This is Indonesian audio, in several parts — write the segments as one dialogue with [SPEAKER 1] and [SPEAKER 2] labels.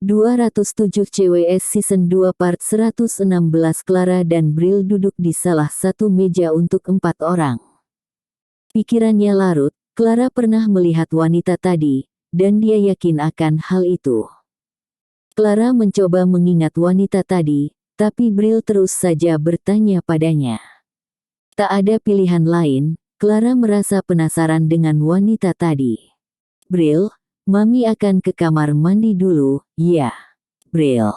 [SPEAKER 1] 207 CWS Season 2 Part 116. Clara dan Bril duduk di salah satu meja untuk 4 orang. Pikirannya larut, Clara pernah melihat wanita tadi, dan dia yakin akan hal itu. Clara mencoba mengingat wanita tadi, tapi Bril terus saja bertanya padanya. Tak ada pilihan lain, Clara merasa penasaran dengan wanita tadi. Bril, Mami akan ke kamar mandi dulu, ya. Bril.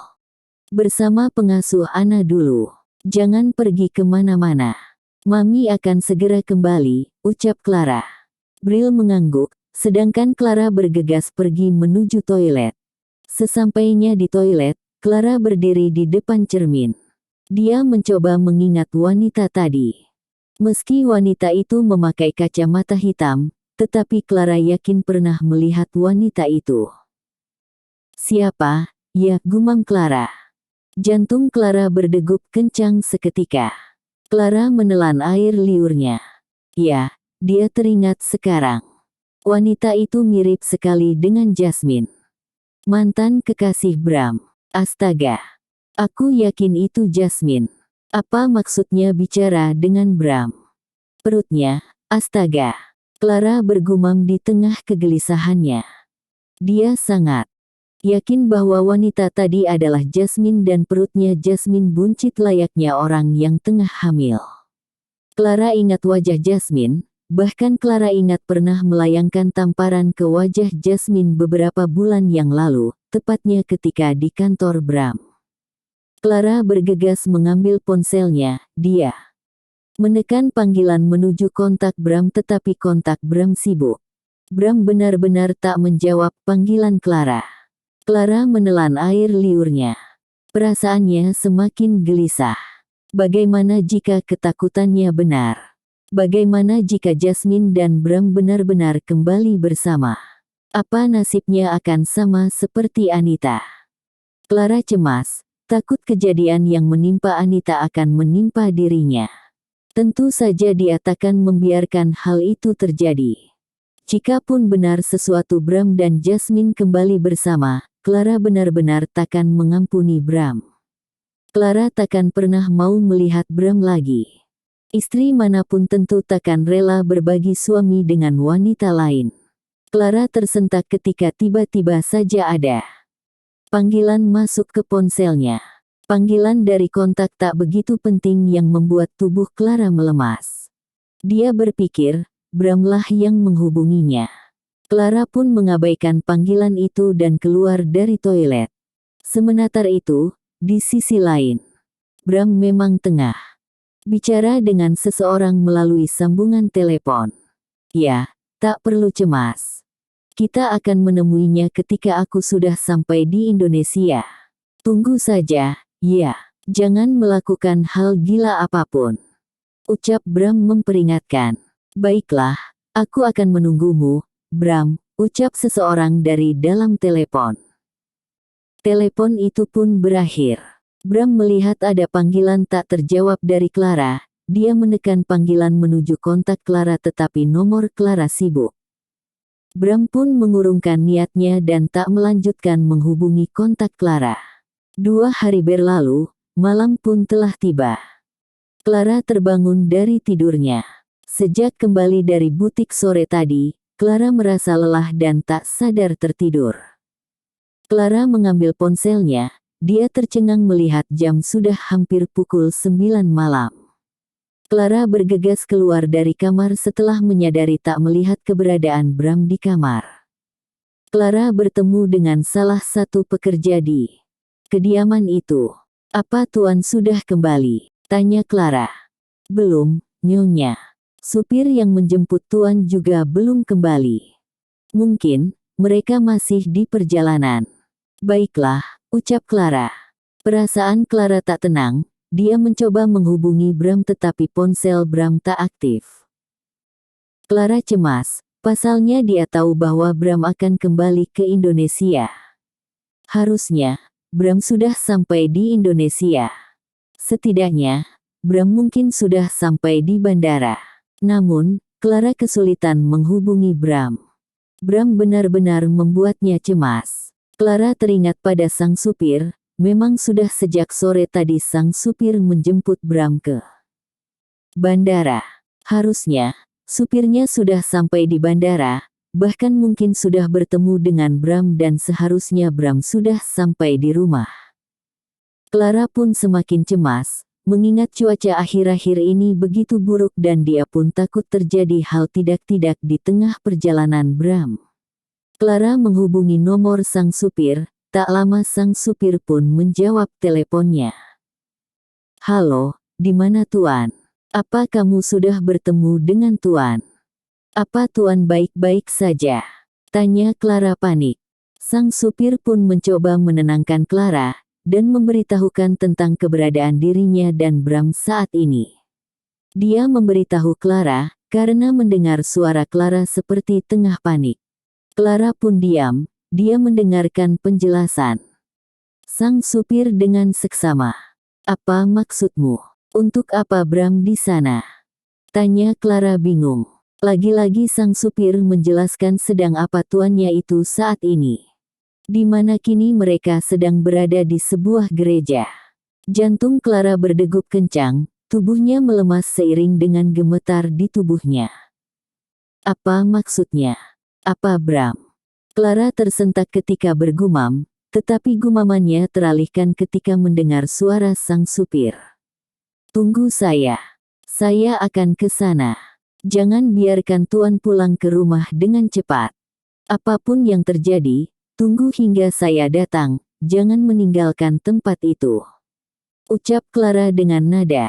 [SPEAKER 1] Bersama pengasuh Ana dulu. Jangan pergi kemana-mana. Mami akan segera kembali, ucap Clara. Bril mengangguk, sedangkan Clara bergegas pergi menuju toilet. Sesampainya di toilet, Clara berdiri di depan cermin. Dia mencoba mengingat wanita tadi. Meski wanita itu memakai kacamata hitam, tetapi Clara yakin pernah melihat wanita itu. Siapa? Ya, gumam Clara. Jantung Clara berdegup kencang seketika. Clara menelan air liurnya. Ya, dia teringat sekarang. Wanita itu mirip sekali dengan Jasmine. Mantan kekasih Bram. Astaga. Aku yakin itu Jasmine. Apa maksudnya bicara dengan Bram? Perutnya, astaga. Clara bergumam di tengah kegelisahannya. Dia sangat yakin bahwa wanita tadi adalah Jasmine dan perutnya Jasmine buncit layaknya orang yang tengah hamil. Clara ingat wajah Jasmine, bahkan Clara ingat pernah melayangkan tamparan ke wajah Jasmine beberapa bulan yang lalu, tepatnya ketika di kantor Bram. Clara bergegas mengambil ponselnya, dia menekan panggilan menuju kontak Bram tetapi kontak Bram sibuk. Bram benar-benar tak menjawab panggilan Clara. Clara menelan air liurnya. Perasaannya semakin gelisah. Bagaimana jika ketakutannya benar? Bagaimana jika Jasmine dan Bram benar-benar kembali bersama? Apa nasibnya akan sama seperti Anita? Clara cemas. Takut kejadian yang menimpa Anita akan menimpa dirinya. Tentu saja dia takkan membiarkan hal itu terjadi. Jikapun benar sesuatu Bram dan Jasmine kembali bersama, Clara benar-benar takkan mengampuni Bram. Clara takkan pernah mau melihat Bram lagi. Istri manapun tentu takkan rela berbagi suami dengan wanita lain. Clara tersentak ketika tiba-tiba saja ada panggilan masuk ke ponselnya. Panggilan dari kontak tak begitu penting yang membuat tubuh Clara melemas. Dia berpikir, Bramlah yang menghubunginya. Clara pun mengabaikan panggilan itu dan keluar dari toilet. Semenatar itu, di sisi lain, Bram memang tengah bicara dengan seseorang melalui sambungan telepon. Ya, tak perlu cemas. Kita akan menemuinya ketika aku sudah sampai di Indonesia. Tunggu saja, ya, jangan melakukan hal gila apapun. Ucap Bram memperingatkan. Baiklah, aku akan menunggumu, Bram, ucap seseorang dari dalam telepon. Telepon itu pun berakhir. Bram melihat ada panggilan tak terjawab dari Clara. Dia menekan panggilan menuju kontak Clara tetapi nomor Clara sibuk. Bram pun mengurungkan niatnya dan tak melanjutkan menghubungi kontak Clara. 2 hari berlalu, malam pun telah tiba. Clara terbangun dari tidurnya. Sejak kembali dari butik sore tadi, Clara merasa lelah dan tak sadar tertidur. Clara mengambil ponselnya, dia tercengang melihat jam sudah hampir pukul 9 malam. Clara bergegas keluar dari kamar setelah menyadari tak melihat keberadaan Bram di kamar. Clara bertemu dengan salah satu pekerja di kediaman itu. Apa Tuan sudah kembali? Tanya Clara. Belum, Nyonya. Supir yang menjemput Tuan juga belum kembali. Mungkin, mereka masih di perjalanan. Baiklah, ucap Clara. Perasaan Clara tak tenang. Dia mencoba menghubungi Bram tetapi ponsel Bram tak aktif. Clara cemas, pasalnya dia tahu bahwa Bram akan kembali ke Indonesia. Harusnya, Bram sudah sampai di Indonesia. Setidaknya, Bram mungkin sudah sampai di bandara. Namun, Clara kesulitan menghubungi Bram. Bram benar-benar membuatnya cemas. Clara teringat pada sang supir, memang sudah sejak sore tadi sang supir menjemput Bram ke bandara. Harusnya, supirnya sudah sampai di bandara, bahkan mungkin sudah bertemu dengan Bram dan seharusnya Bram sudah sampai di rumah. Clara pun semakin cemas, mengingat cuaca akhir-akhir ini begitu buruk dan dia pun takut terjadi hal tidak-tidak di tengah perjalanan Bram. Clara menghubungi nomor sang supir, tak lama sang supir pun menjawab teleponnya. "Halo, di mana Tuan? Apa kamu sudah bertemu dengan Tuan? Apa Tuan baik-baik saja?" tanya Clara panik. Sang supir pun mencoba menenangkan Clara dan memberitahukan tentang keberadaan dirinya dan Bram saat ini. Dia memberitahu Clara karena mendengar suara Clara seperti tengah panik. Clara pun diam, dia mendengarkan penjelasan sang supir dengan seksama. "Apa maksudmu? Untuk apa Bram di sana?" tanya Clara bingung. Lagi-lagi sang supir menjelaskan sedang apa tuannya itu saat ini. Di mana kini mereka sedang berada di sebuah gereja. Jantung Clara berdegup kencang, tubuhnya melemas seiring dengan gemetar di tubuhnya. "Apa maksudnya? Apa Bram?" Clara tersentak ketika bergumam, tetapi gumamannya teralihkan ketika mendengar suara sang supir. "Tunggu saya akan ke sana. Jangan biarkan Tuan pulang ke rumah dengan cepat. Apapun yang terjadi, tunggu hingga saya datang, jangan meninggalkan tempat itu," ucap Clara dengan nada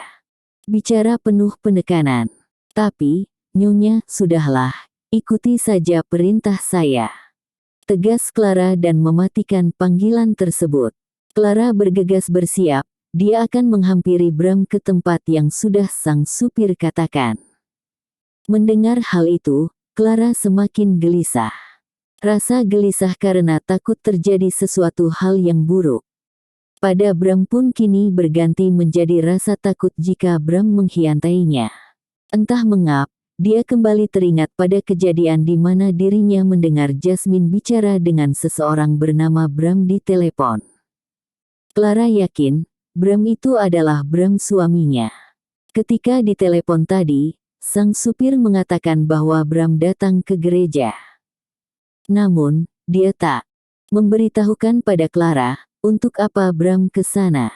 [SPEAKER 1] bicara penuh penekanan. "Tapi, Nyonya, sudahlah, ikuti saja perintah saya," tegas Clara dan mematikan panggilan tersebut. Clara bergegas bersiap, dia akan menghampiri Bram ke tempat yang sudah sang supir katakan. Mendengar hal itu, Clara semakin gelisah. Rasa gelisah karena takut terjadi sesuatu hal yang buruk pada Bram pun kini berganti menjadi rasa takut jika Bram mengkhianatinya. Entah mengapa, dia kembali teringat pada kejadian di mana dirinya mendengar Jasmine bicara dengan seseorang bernama Bram di telepon. Clara yakin, Bram itu adalah Bram suaminya. Ketika di telepon tadi, sang supir mengatakan bahwa Bram datang ke gereja. Namun, dia tak memberitahukan pada Clara, untuk apa Bram ke sana.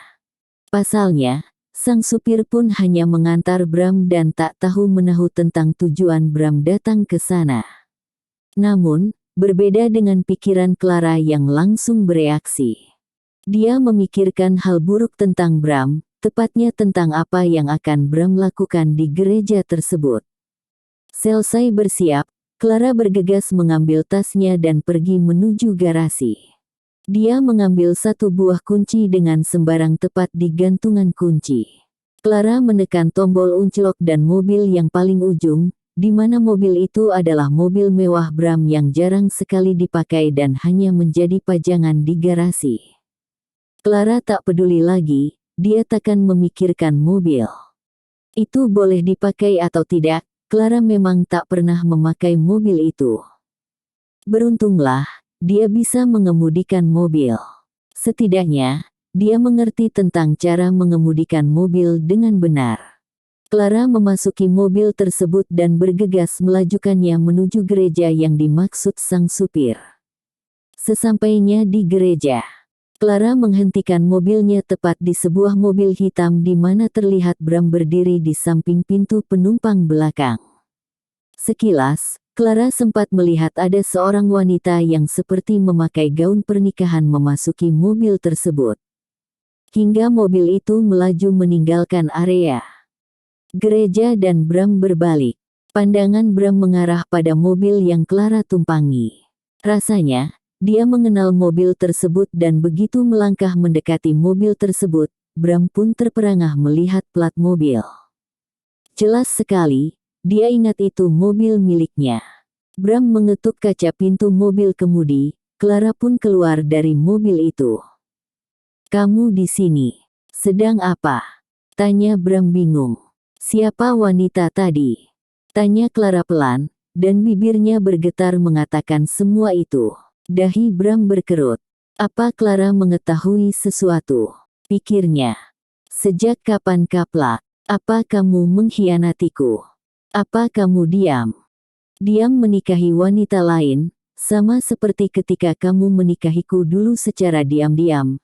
[SPEAKER 1] Pasalnya, sang supir pun hanya mengantar Bram dan tak tahu menahu tentang tujuan Bram datang ke sana. Namun, berbeda dengan pikiran Clara yang langsung bereaksi. Dia memikirkan hal buruk tentang Bram, tepatnya tentang apa yang akan Bram lakukan di gereja tersebut. Selesai bersiap, Clara bergegas mengambil tasnya dan pergi menuju garasi. Dia mengambil satu buah kunci dengan sembarang tepat di gantungan kunci. Clara menekan tombol uncelok dan mobil yang paling ujung, di mana mobil itu adalah mobil mewah Bram yang jarang sekali dipakai dan hanya menjadi pajangan di garasi. Clara tak peduli lagi, dia takkan memikirkan mobil itu boleh dipakai atau tidak. Clara memang tak pernah memakai mobil itu. Beruntunglah, dia bisa mengemudikan mobil. Setidaknya, dia mengerti tentang cara mengemudikan mobil dengan benar. Clara memasuki mobil tersebut dan bergegas melajukannya menuju gereja yang dimaksud sang supir. Sesampainya di gereja, Clara menghentikan mobilnya tepat di sebuah mobil hitam di mana terlihat Bram berdiri di samping pintu penumpang belakang. Sekilas, Clara sempat melihat ada seorang wanita yang seperti memakai gaun pernikahan memasuki mobil tersebut. Hingga mobil itu melaju meninggalkan area gereja dan Bram berbalik. Pandangan Bram mengarah pada mobil yang Clara tumpangi. Rasanya, dia mengenal mobil tersebut dan begitu melangkah mendekati mobil tersebut, Bram pun terperangah melihat plat mobil. Jelas sekali, dia ingat itu mobil miliknya. Bram mengetuk kaca pintu mobil kemudi, Clara pun keluar dari mobil itu. "Kamu di sini. Sedang apa?" tanya Bram bingung. "Siapa wanita tadi?" tanya Clara pelan, dan bibirnya bergetar mengatakan semua itu. Dahi Bram berkerut. Apa Clara mengetahui sesuatu? Pikirnya. Sejak kapan Kaplak? Apa kamu mengkhianatiku? Apa kamu diam? Diam menikahi wanita lain, sama seperti ketika kamu menikahiku dulu secara diam-diam,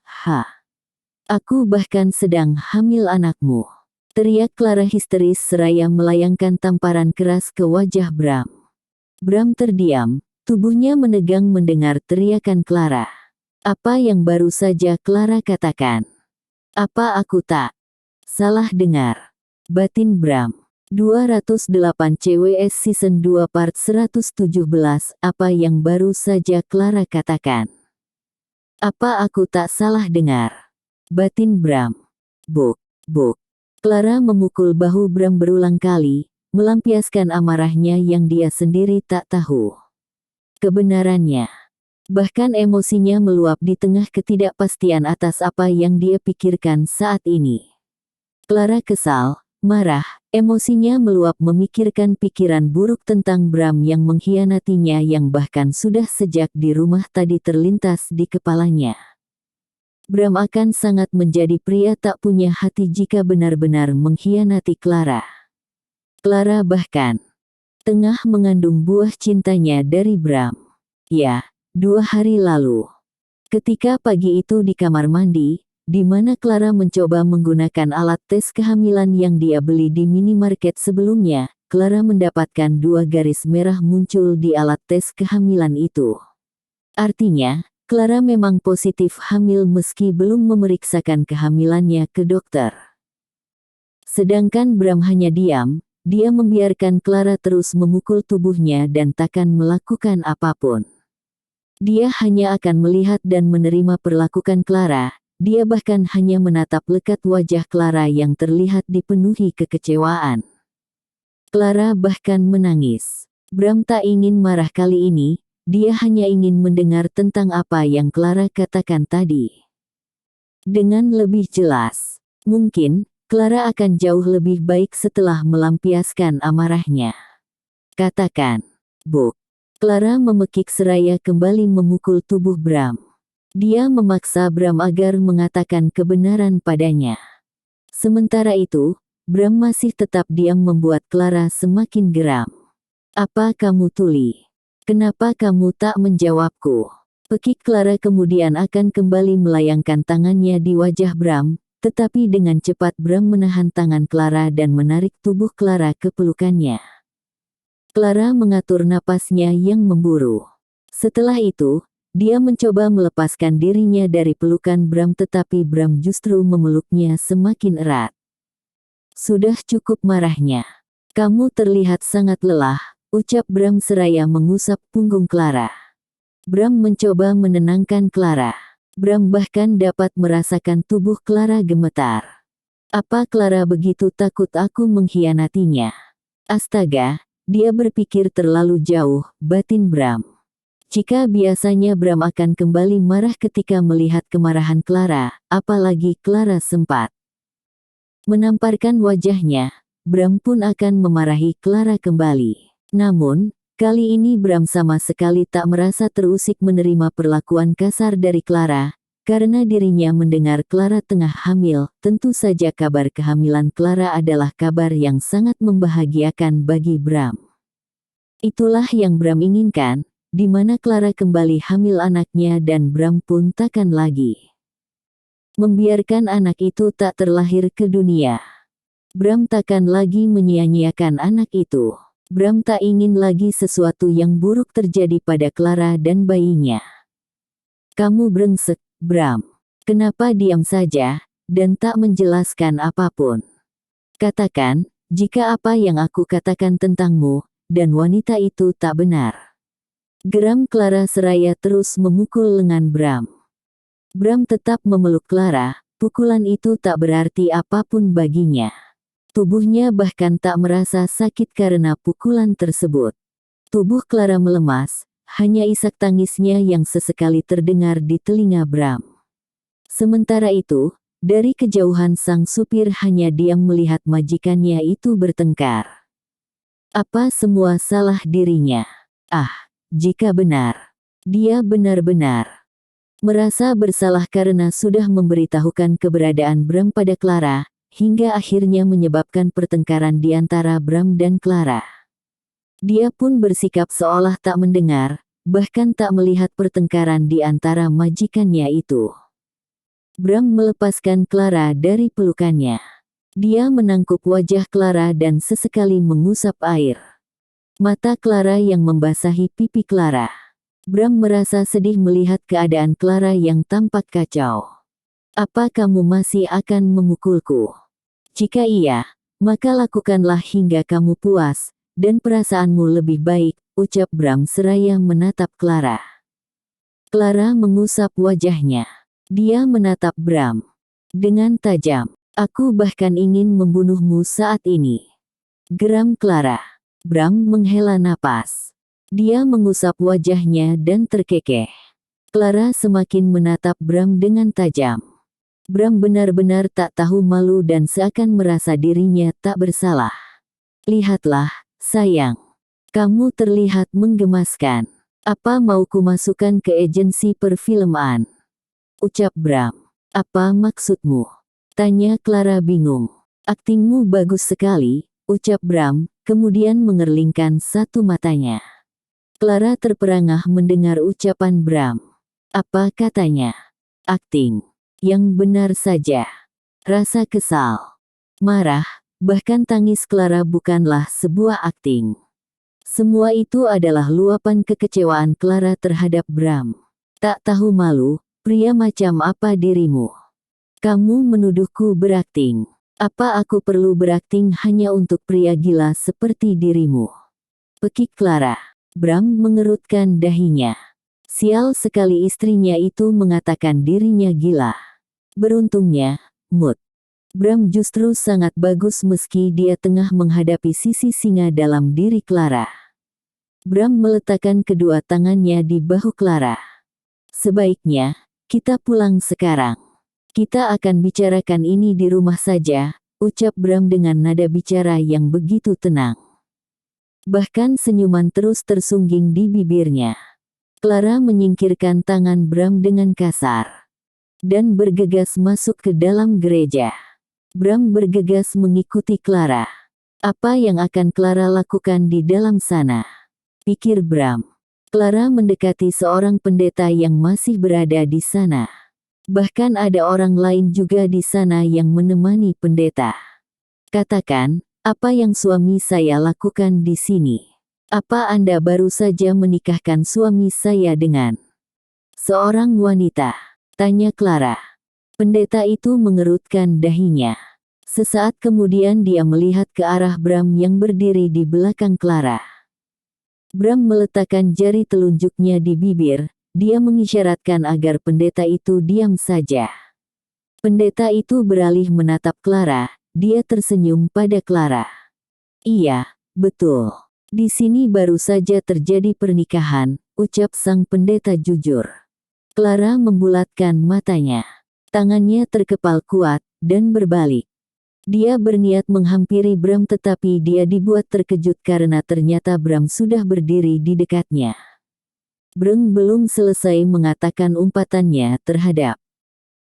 [SPEAKER 1] Aku bahkan sedang hamil anakmu. Teriak Clara histeris seraya melayangkan tamparan keras ke wajah Bram. Bram terdiam, tubuhnya menegang mendengar teriakan Clara. Apa yang baru saja Clara katakan? Apa aku tak salah dengar? Batin Bram. 208 CWS Season 2 Part 117. Apa yang baru saja Clara katakan? Apa aku tak salah dengar? Batin Bram. Buk, buk. Clara memukul bahu Bram berulang kali, melampiaskan amarahnya yang dia sendiri tak tahu kebenarannya. Bahkan emosinya meluap di tengah ketidakpastian atas apa yang dia pikirkan saat ini. Clara kesal, marah, emosinya meluap memikirkan pikiran buruk tentang Bram yang mengkhianatinya yang bahkan sudah sejak di rumah tadi terlintas di kepalanya. Bram akan sangat menjadi pria tak punya hati jika benar-benar mengkhianati Clara. Clara bahkan tengah mengandung buah cintanya dari Bram. Ya, 2 hari lalu. Ketika pagi itu di kamar mandi, di mana Clara mencoba menggunakan alat tes kehamilan yang dia beli di minimarket sebelumnya, Clara mendapatkan 2 garis merah muncul di alat tes kehamilan itu. Artinya, Clara memang positif hamil meski belum memeriksakan kehamilannya ke dokter. Sedangkan Bram hanya diam, dia membiarkan Clara terus memukul tubuhnya dan takkan melakukan apapun. Dia hanya akan melihat dan menerima perlakuan Clara, dia bahkan hanya menatap lekat wajah Clara yang terlihat dipenuhi kekecewaan. Clara bahkan menangis. Bram tak ingin marah kali ini. Dia hanya ingin mendengar tentang apa yang Clara katakan tadi. Dengan lebih jelas, mungkin Clara akan jauh lebih baik setelah melampiaskan amarahnya. Katakan, Buk. Clara memekik seraya kembali memukul tubuh Bram. Dia memaksa Bram agar mengatakan kebenaran padanya. Sementara itu, Bram masih tetap diam membuat Clara semakin geram. Apa kamu tuli? Kenapa kamu tak menjawabku? Pekik Clara kemudian akan kembali melayangkan tangannya di wajah Bram, tetapi dengan cepat Bram menahan tangan Clara dan menarik tubuh Clara ke pelukannya. Clara mengatur napasnya yang memburu. Setelah itu, dia mencoba melepaskan dirinya dari pelukan Bram tetapi Bram justru memeluknya semakin erat. Sudah cukup marahnya. Kamu terlihat sangat lelah, ucap Bram seraya mengusap punggung Clara. Bram mencoba menenangkan Clara. Bram bahkan dapat merasakan tubuh Clara gemetar. Apa Clara begitu takut aku mengkhianatinya? Astaga, dia berpikir terlalu jauh, batin Bram. Jika biasanya Bram akan kembali marah ketika melihat kemarahan Clara, apalagi Clara sempat menamparkan wajahnya, Bram pun akan memarahi Clara kembali. Namun, kali ini Bram sama sekali tak merasa terusik menerima perlakuan kasar dari Clara, karena dirinya mendengar Clara tengah hamil. Tentu saja kabar kehamilan Clara adalah kabar yang sangat membahagiakan bagi Bram. Itulah yang Bram inginkan, di mana Clara kembali hamil anaknya dan Bram pun takkan lagi membiarkan anak itu tak terlahir ke dunia. Bram takkan lagi menyia-nyiakan anak itu. Bram tak ingin lagi sesuatu yang buruk terjadi pada Clara dan bayinya. Kamu brengsek, Bram. Kenapa diam saja, dan tak menjelaskan apapun? Katakan, jika apa yang aku katakan tentangmu, dan wanita itu tak benar. Geram Clara seraya terus memukul lengan Bram. Bram tetap memeluk Clara, pukulan itu tak berarti apapun baginya. Tubuhnya bahkan tak merasa sakit karena pukulan tersebut. Tubuh Clara melemas, hanya isak tangisnya yang sesekali terdengar di telinga Bram. Sementara itu, dari kejauhan sang supir hanya diam melihat majikannya itu bertengkar. Apa semua salah dirinya? Jika benar, dia benar-benar Merasa bersalah karena sudah memberitahukan keberadaan Bram pada Clara, hingga akhirnya menyebabkan pertengkaran di antara Bram dan Clara. Dia pun bersikap seolah tak mendengar, bahkan tak melihat pertengkaran di antara majikannya itu. Bram melepaskan Clara dari pelukannya. Dia menangkup wajah Clara dan sesekali mengusap air mata Clara yang membasahi pipi Clara. Bram merasa sedih melihat keadaan Clara yang tampak kacau. "Apa kamu masih akan memukulku? Jika iya, maka lakukanlah hingga kamu puas, dan perasaanmu lebih baik," ucap Bram seraya menatap Clara. Clara mengusap wajahnya. Dia menatap Bram dengan tajam. "Aku bahkan ingin membunuhmu saat ini," geram Clara. Bram menghela napas. Dia mengusap wajahnya dan terkekeh. Clara semakin menatap Bram dengan tajam. Bram benar-benar tak tahu malu dan seakan merasa dirinya tak bersalah. "Lihatlah, sayang. Kamu terlihat menggemaskan. Apa mau kumasukkan ke agensi perfilman?" ucap Bram. "Apa maksudmu?" tanya Clara bingung. "Aktingmu bagus sekali," ucap Bram, kemudian mengerlingkan satu matanya. Clara terperangah mendengar ucapan Bram. Apa katanya? Akting. Yang benar saja. Rasa kesal, marah, bahkan tangis Clara bukanlah sebuah akting. Semua itu adalah luapan kekecewaan Clara terhadap Bram. "Tak tahu malu, pria macam apa dirimu? Kamu menuduhku berakting. Apa aku perlu berakting hanya untuk pria gila seperti dirimu?" pekik Clara. Bram mengerutkan dahinya. Sial sekali istrinya itu mengatakan dirinya gila. Beruntungnya, mood Bram justru sangat bagus meski dia tengah menghadapi sisi singa dalam diri Clara. Bram meletakkan kedua tangannya di bahu Clara. "Sebaiknya, kita pulang sekarang. Kita akan bicarakan ini di rumah saja," ucap Bram dengan nada bicara yang begitu tenang. Bahkan senyuman terus tersungging di bibirnya. Clara menyingkirkan tangan Bram dengan kasar dan bergegas masuk ke dalam gereja. Bram bergegas mengikuti Clara. Apa yang akan Clara lakukan di dalam sana? Pikir Bram. Clara mendekati seorang pendeta yang masih berada di sana. Bahkan ada orang lain juga di sana yang menemani pendeta. "Katakan, apa yang suami saya lakukan di sini? Apa Anda baru saja menikahkan suami saya dengan seorang wanita?" tanya Clara. Pendeta itu mengerutkan dahinya. Sesaat kemudian dia melihat ke arah Bram yang berdiri di belakang Clara. Bram meletakkan jari telunjuknya di bibir, dia mengisyaratkan agar pendeta itu diam saja. Pendeta itu beralih menatap Clara. Dia tersenyum pada Clara. "Iya, betul. Di sini baru saja terjadi pernikahan," ucap sang pendeta jujur. Clara membulatkan matanya. Tangannya terkepal kuat, dan berbalik. Dia berniat menghampiri Bram tetapi dia dibuat terkejut karena ternyata Bram sudah berdiri di dekatnya. Bram belum selesai mengatakan umpatannya terhadap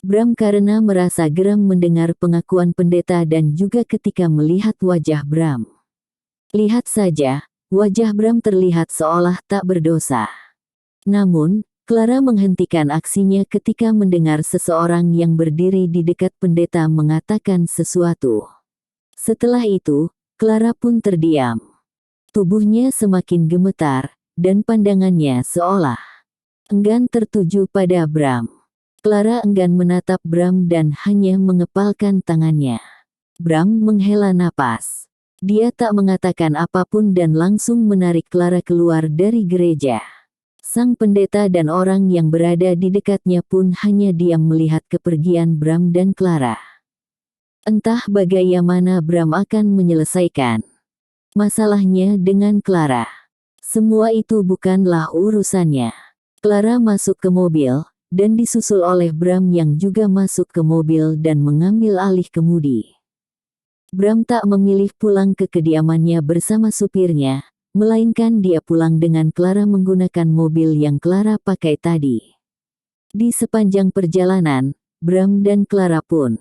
[SPEAKER 1] Bram karena merasa geram mendengar pengakuan pendeta dan juga ketika melihat wajah Bram. Lihat saja, wajah Bram terlihat seolah tak berdosa. Namun, Clara menghentikan aksinya ketika mendengar seseorang yang berdiri di dekat pendeta mengatakan sesuatu. Setelah itu, Clara pun terdiam. Tubuhnya semakin gemetar, dan pandangannya seolah enggan tertuju pada Bram. Clara enggan menatap Bram dan hanya mengepalkan tangannya. Bram menghela napas. Dia tak mengatakan apapun dan langsung menarik Clara keluar dari gereja. Sang pendeta dan orang yang berada di dekatnya pun hanya diam melihat kepergian Bram dan Clara. Entah bagaimana Bram akan menyelesaikan masalahnya dengan Clara. Semua itu bukanlah urusannya. Clara masuk ke mobil, dan disusul oleh Bram yang juga masuk ke mobil dan mengambil alih kemudi. Bram tak memilih pulang ke kediamannya bersama supirnya, melainkan dia pulang dengan Clara menggunakan mobil yang Clara pakai tadi. Di sepanjang perjalanan, Bram dan Clara pun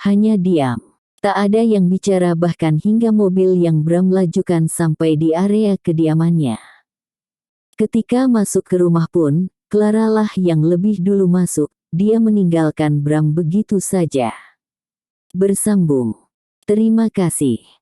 [SPEAKER 1] hanya diam. Tak ada yang bicara bahkan hingga mobil yang Bram lajukan sampai di area kediamannya. Ketika masuk ke rumah pun, Clara lah yang lebih dulu masuk. Dia meninggalkan Bram begitu saja. Bersambung. Terima kasih.